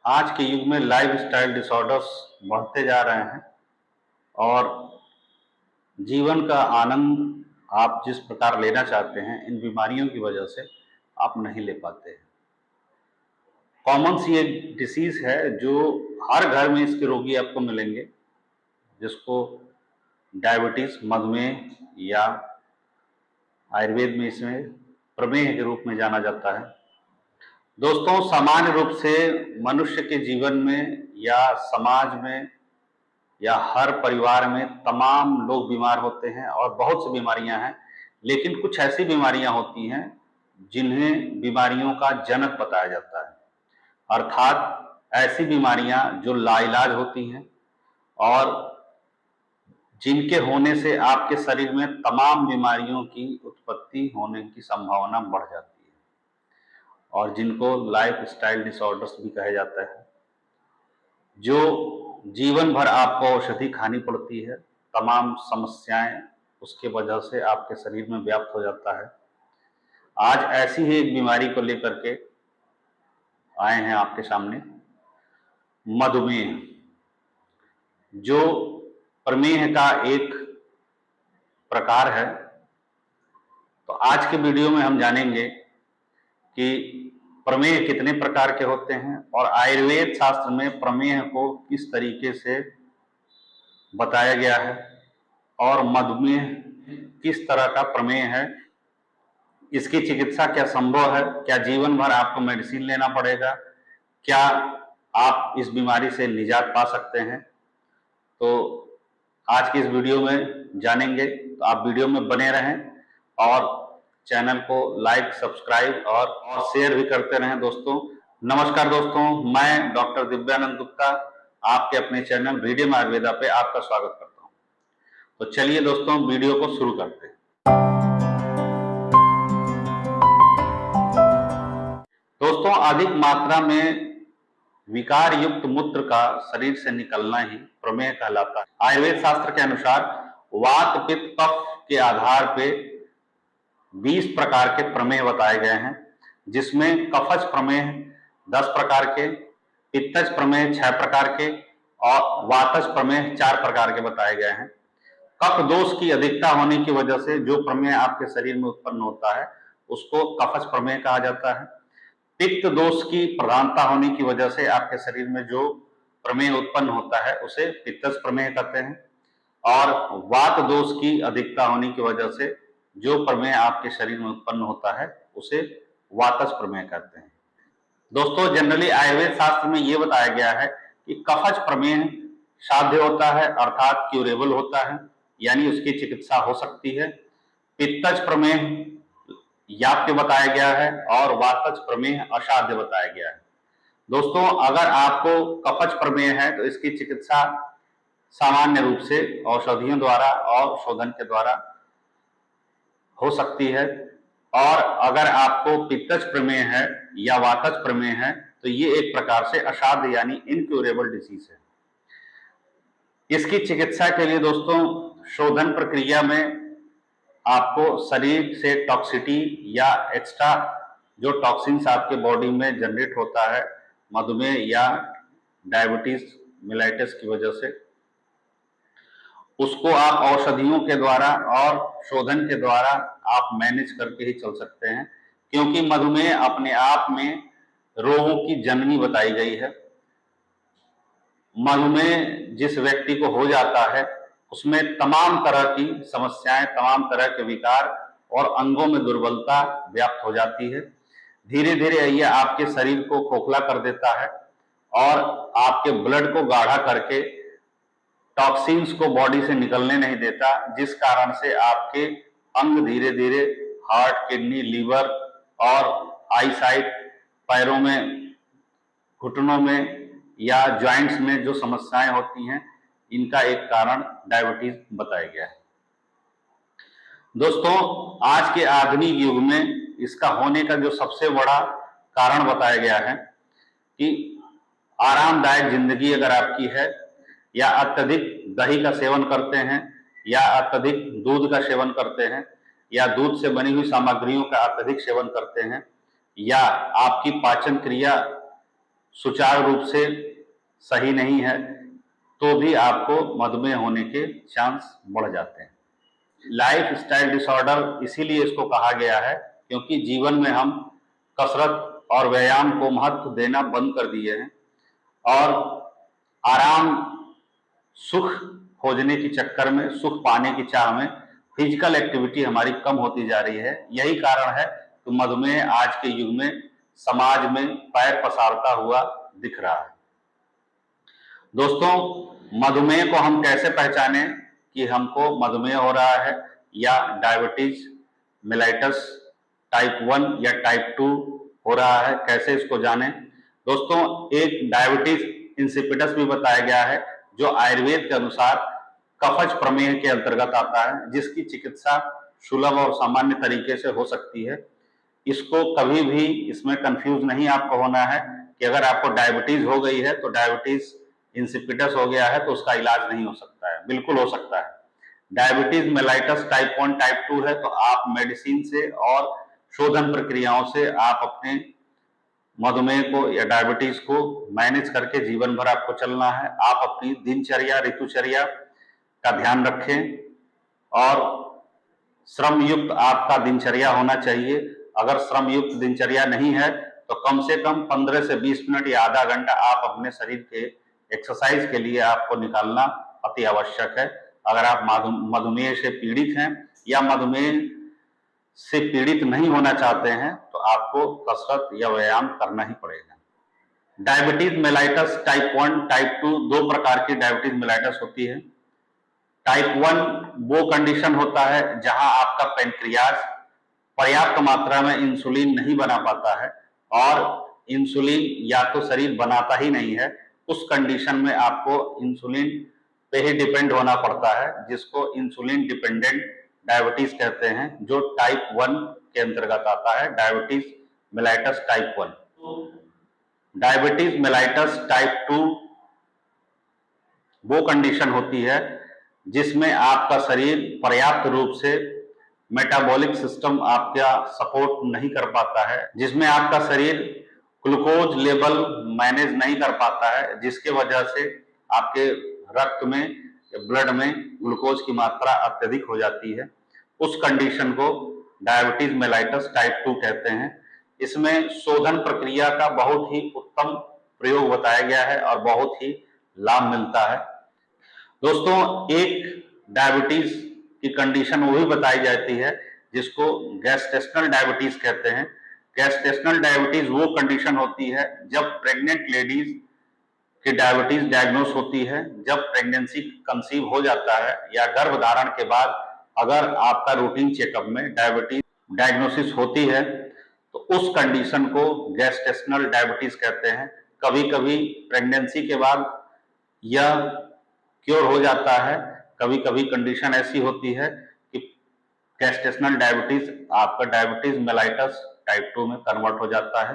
आज के युग में लाइफस्टाइल डिसऑर्डर्स बढ़ते जा रहे हैं और जीवन का आनंद आप जिस प्रकार लेना चाहते हैं, इन बीमारियों की वजह से आप नहीं ले पाते हैं। कॉमन सी एक डिसीज है जो हर घर में इसके रोगी आपको मिलेंगे, जिसको डायबिटीज, मधुमेह या आयुर्वेद में इसमें प्रमेह के रूप में जाना जाता है। दोस्तों, सामान्य रूप से मनुष्य के जीवन में या समाज में या हर परिवार में तमाम लोग बीमार होते हैं और बहुत सी बीमारियां हैं, लेकिन कुछ ऐसी बीमारियां होती हैं जिन्हें बीमारियों का जनक बताया जाता है, अर्थात ऐसी बीमारियां जो लाइलाज होती हैं और जिनके होने से आपके शरीर में तमाम बीमारियों की उत्पत्ति होने की संभावना बढ़ जाती है और जिनको लाइफ स्टाइल डिसऑर्डर्स भी कहा जाता है, जो जीवन भर आपको औषधि खानी पड़ती है। तमाम समस्याएं उसके वजह से आपके शरीर में व्याप्त हो जाता है। आज ऐसी ही एक बीमारी को लेकर के आए हैं आपके सामने, मधुमेह, जो प्रमेह का एक प्रकार है। तो आज के वीडियो में हम जानेंगे कि प्रमेह कितने प्रकार के होते हैं और आयुर्वेद शास्त्र में प्रमेह को किस तरीके से बताया गया है और मधुमेह किस तरह का प्रमेह है, इसकी चिकित्सा क्या संभव है, क्या जीवन भर आपको मेडिसिन लेना पड़ेगा, क्या आप इस बीमारी से निजात पा सकते हैं। तो आज की इस वीडियो में जानेंगे, तो आप वीडियो में बने रहें और चैनल को लाइक, सब्सक्राइब और शेयर भी करते रहें। दोस्तों नमस्कार दोस्तों, मैं डॉक्टर दिव्यानंद गुप्ता आपके अपने चैनल रीडियम आयुर्वेदा पे आपका स्वागत करता हूं। तो चलिए दोस्तों, वीडियो को शुरू करते हैं। दोस्तों, अधिक मात्रा में विकार युक्त मूत्र का शरीर से निकलना ही प्रमेह कहलाता है। आयुर्वेद शास्त्र के अनुसार वात, पित्त, कफ के आधार पे 20 प्रकार के प्रमेह बताए गए हैं, जिसमें कफज प्रमेह 10 प्रकार के, पित्तज प्रमेह 6 प्रकार के और वातज प्रमेह 4 प्रकार के बताए गए हैं। कफ दोष की अधिकता होने की वजह से जो प्रमेह आपके शरीर में उत्पन्न होता है उसको कफज प्रमेह कहा जाता है। पित्त दोष की प्रधानता होने की वजह से आपके शरीर में जो प्रमेह उत्पन्न होता है उसे पित्तज प्रमेह कहते हैं और वात दोष की अधिकता होने की वजह से जो प्रमेह आपके शरीर में उत्पन्न होता है उसे वातज प्रमेह कहते हैं। दोस्तों, जनरली आयुर्वेद शास्त्र में यह बताया गया है कि कफज प्रमेह साध्य होता है, अर्थात क्यूरेबल होता है, यानी उसकी चिकित्सा हो सकती है। पित्तज प्रमेह याप्य बताया गया है और वातज प्रमेह असाध्य बताया गया है। दोस्तों, अगर आपको कफज प्रमेह है तो इसकी चिकित्सा सामान्य रूप से औषधियों द्वारा और शोधन के द्वारा हो सकती है, और अगर आपको पित्तज प्रमेह है या वातज प्रमेह है तो ये एक प्रकार से असाध्य यानी इनक्यूरेबल डिसीज है। इसकी चिकित्सा के लिए दोस्तों शोधन प्रक्रिया में आपको शरीर से टॉक्सिटी या एक्स्ट्रा जो टॉक्सिन्स आपके बॉडी में जनरेट होता है मधुमेह या डायबिटीज मेलाइटिस की वजह से, उसको आप औषधियों के द्वारा और शोधन के द्वारा आप मैनेज करके ही चल सकते हैं, क्योंकि मधुमेह अपने आप में रोगों की जननी बताई गई है। मधुमेह जिस व्यक्ति को हो जाता है उसमें तमाम तरह की समस्याएं, तमाम तरह के विकार और अंगों में दुर्बलता व्याप्त हो जाती है। धीरे धीरे यह आपके शरीर को खोखला कर देता है और आपके ब्लड को गाढ़ा करके टॉक्सिन्स को बॉडी से निकलने नहीं देता, जिस कारण से आपके अंग धीरे धीरे हार्ट, किडनी, लीवर और आईसाइट, पैरों में, घुटनों में या जॉइंट्स में जो समस्याएं होती हैं, इनका एक कारण डायबिटीज बताया गया है। दोस्तों, आज के आधुनिक युग में इसका होने का जो सबसे बड़ा कारण बताया गया है कि आरामदायक जिंदगी अगर आपकी है, या अत्यधिक दही का सेवन करते हैं, या अत्यधिक दूध का सेवन करते हैं, या दूध से बनी हुई सामग्रियों का अत्यधिक सेवन करते हैं, या आपकी पाचन क्रिया सुचारू रूप से सही नहीं है तो भी आपको मधुमेह होने के चांस बढ़ जाते हैं। लाइफ स्टाइल डिसऑर्डर इसीलिए इसको कहा गया है क्योंकि जीवन में हम कसरत और व्यायाम को महत्व देना बंद कर दिए हैं और आराम, सुख खोजने के चक्कर में, सुख पाने की चाह में फिजिकल एक्टिविटी हमारी कम होती जा रही है। यही कारण है कि मधुमेह आज के युग में समाज में पैर पसारता हुआ दिख रहा है। दोस्तों, मधुमेह को हम कैसे पहचाने कि हमको मधुमेह हो रहा है या डायबिटीज मेलाइटस टाइप 1 या टाइप 2 हो रहा है, कैसे इसको जाने? दोस्तों, एक डायबिटीज इंसिपिडस भी बताया गया है जो आयुर्वेद के अनुसार कफज प्रमेह के अंतर्गत आता है, जिसकी चिकित्सा सुलभ और सामान्य तरीके से हो सकती है। इसको कभी भी इसमें कंफ्यूज नहीं आपको होना है कि अगर आपको डायबिटीज हो गई है तो डायबिटीज इंसिपिडस हो गया है तो उसका इलाज नहीं हो सकता है। बिल्कुल हो सकता है। डायबिटीज मेलाइटस टाइप 1 टाइप 2 है तो आप मेडिसिन से और शोधन प्रक्रियाओं से आप अपने मधुमेह को या डायबिटीज को मैनेज करके जीवन भर आपको चलना है। आप अपनी दिनचर्या, ऋतुचर्या का ध्यान रखें और श्रम युक्त आपका दिनचर्या होना चाहिए। अगर श्रम युक्त दिनचर्या नहीं है तो कम से कम 15 से 20 मिनट या आधा घंटा आप अपने शरीर के एक्सरसाइज के लिए आपको निकालना अति आवश्यक है। अगर आप मधुमेह से पीड़ित हैं या मधुमेह से पीड़ित नहीं होना चाहते हैं तो आपको कसरत या व्यायाम करना ही पड़ेगा। डायबिटीज मेलाइटस टाइप 1 टाइप 2 दो प्रकार की डायबिटीज मेलाइटस होती है। टाइप 1 वो कंडीशन होता है जहां आपका पैंक्रियाज पर्याप्त मात्रा में इंसुलिन नहीं बना पाता है और इंसुलिन या तो शरीर बनाता ही नहीं है। उस कंडीशन में आपको इंसुलिन पे ही डिपेंड होना पड़ता है, जिसको इंसुलिन डिपेंडेंट डायबिटीज कहते हैं, जो टाइप 1 के अंतर्गत आता है, diabetes mellitus type 1। Diabetes mellitus type 2 वो कंडीशन होती है जिसमें आपका शरीर पर्याप्त रूप से मेटाबॉलिक सिस्टम आपका सपोर्ट नहीं कर पाता है, जिसमें आपका शरीर ग्लूकोज लेवल मैनेज नहीं कर पाता है, जिसके वजह से आपके रक्त में, ब्लड में ग्लूकोज की मात्रा अत्यधिक हो जाती है। उस कंडीशन को डायबिटीज मेलाइटस टाइप 2 कहते हैं। इसमें शोधन प्रक्रिया का बहुत ही उत्तम प्रयोग बताया गया है और बहुत ही लाभ मिलता है। दोस्तों, एक डायबिटीज की कंडीशन वो भी बताई जाती है जिसको गैस्ट्रेशनल डायबिटीज कहते हैं। गैस्ट्रेशनल डायबिटीज वो कंडीशन होती है जब प्रेग्नेंट लेडीज की डायबिटीज डायग्नोस होती है, जब प्रेगनेंसी कंसीव हो जाता है या गर्भधारण के बाद अगर आपका रूटीन चेकअप में डायबिटीज डायग्नोसिस होती है तो उस कंडीशन को गैस्ट्रेशनल डायबिटीज कहते हैं। कभी कभी प्रेगनेंसी के बाद यह क्योर हो जाता है, कभी कभी कंडीशन ऐसी होती है कि गैस्ट्रेशनल डायबिटीज आपका डायबिटीज मेलाइटस टाइप 2 में कन्वर्ट हो जाता है।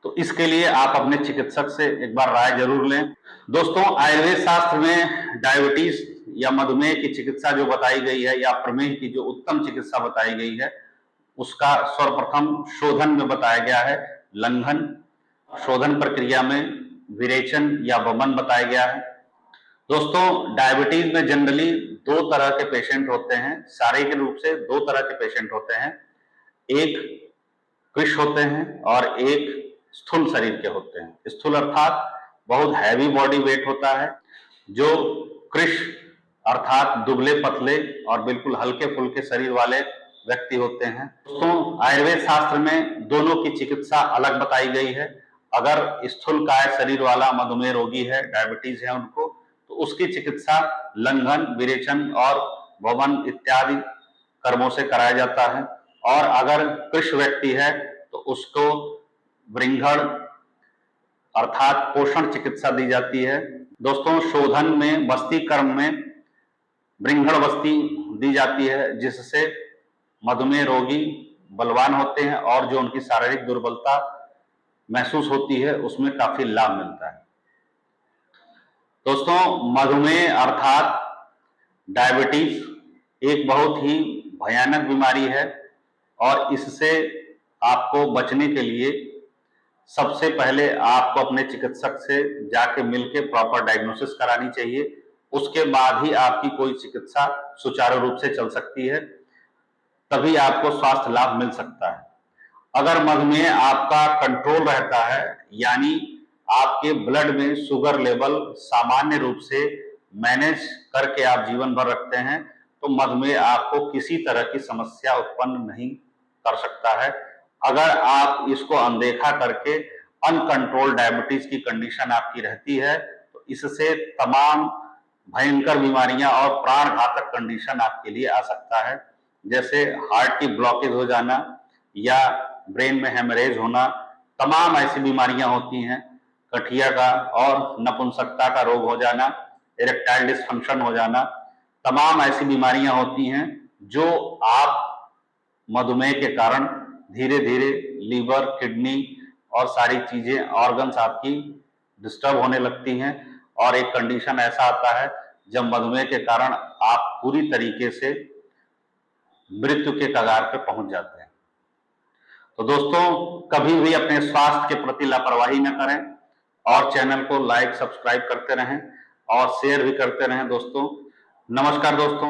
तो इसके लिए आप अपने चिकित्सक से एक बार राय जरूर लें। दोस्तों, आयुर्वेद शास्त्र में डायबिटीज या मधुमेह की चिकित्सा जो बताई गई है या प्रमेह की जो उत्तम चिकित्सा बताई गई है उसका सर्वप्रथम शोधन में बताया गया है। लंघन शोधन प्रक्रिया में विरेचन या वमन बताया गया है। दोस्तों, डायबिटीज में जनरली दो तरह के पेशेंट होते हैं, शारीरिक रूप से दो तरह के पेशेंट होते हैं। एक कृश होते हैं और एक स्थूल शरीर के होते हैं। स्थूल अर्थात बहुत हैवी बॉडी वेट होता है। जो कृश अर्थात दुबले पतले और बिल्कुल हल्के फुल्के शरीर वाले व्यक्ति होते हैं। दोस्तों, आयुर्वेद शास्त्र में दोनों की चिकित्सा अलग बताई गई है। अगर स्थूलकाय शरीर वाला मधुमेह रोगी है, डायबिटीज है उनको, तो उसकी चिकित्सा लंघन, विरेचन और वमन इत्यादि कर्मों से कराया जाता है। और अगर कृश व्यक्ति है तो उसको वृंघण अर्थात पोषण चिकित्सा दी जाती है। दोस्तों, शोधन में बस्ती कर्म में वृंघण बस्ती दी जाती है, जिससे मधुमेह रोगी बलवान होते हैं और जो उनकी शारीरिक दुर्बलता महसूस होती है उसमें काफी लाभ मिलता है। दोस्तों, मधुमेह अर्थात डायबिटीज एक बहुत ही भयानक बीमारी है और इससे आपको बचने के लिए सबसे पहले आपको अपने चिकित्सक से जाके मिलके प्रॉपर डायग्नोसिस करानी चाहिए। उसके बाद ही आपकी कोई चिकित्सा सुचारू रूप से चल सकती है, तभी आपको स्वास्थ्य लाभ मिल सकता है। अगर मधुमेह आपका कंट्रोल रहता है, यानी आपके ब्लड में शुगर लेवल सामान्य रूप से मैनेज करके आप जीवन भर रखते हैं, तो मधुमेह आपको किसी तरह की समस्या उत्पन्न नहीं कर सकता है। अगर आप इसको अनदेखा करके अनकंट्रोल्ड डायबिटीज की कंडीशन आपकी रहती है, तो इससे तमाम भयंकर बीमारियां और प्राण घातक कंडीशन आपके लिए आ सकता है, जैसे हार्ट की ब्लॉकेज हो जाना या ब्रेन में हेमरेज होना। तमाम ऐसी बीमारियां होती हैं, गठिया का और नपुंसकता का रोग हो जाना, इरेक्टाइल डिसफंक्शन हो जाना, तमाम ऐसी बीमारियां होती हैं जो आप मधुमेह के कारण धीरे धीरे लीवर, किडनी और सारी चीजें, ऑर्गन्स आपकी डिस्टर्ब होने लगती हैं, और एक कंडीशन ऐसा आता है जब मधुमेह के कारण आप पूरी तरीके से मृत्यु के कगार पर पहुंच जाते हैं। तो दोस्तों, कभी भी अपने स्वास्थ्य के प्रति लापरवाही न करें और चैनल को लाइक, सब्सक्राइब करते रहें और शेयर भी करते रहें दोस्तों। नमस्कार दोस्तों।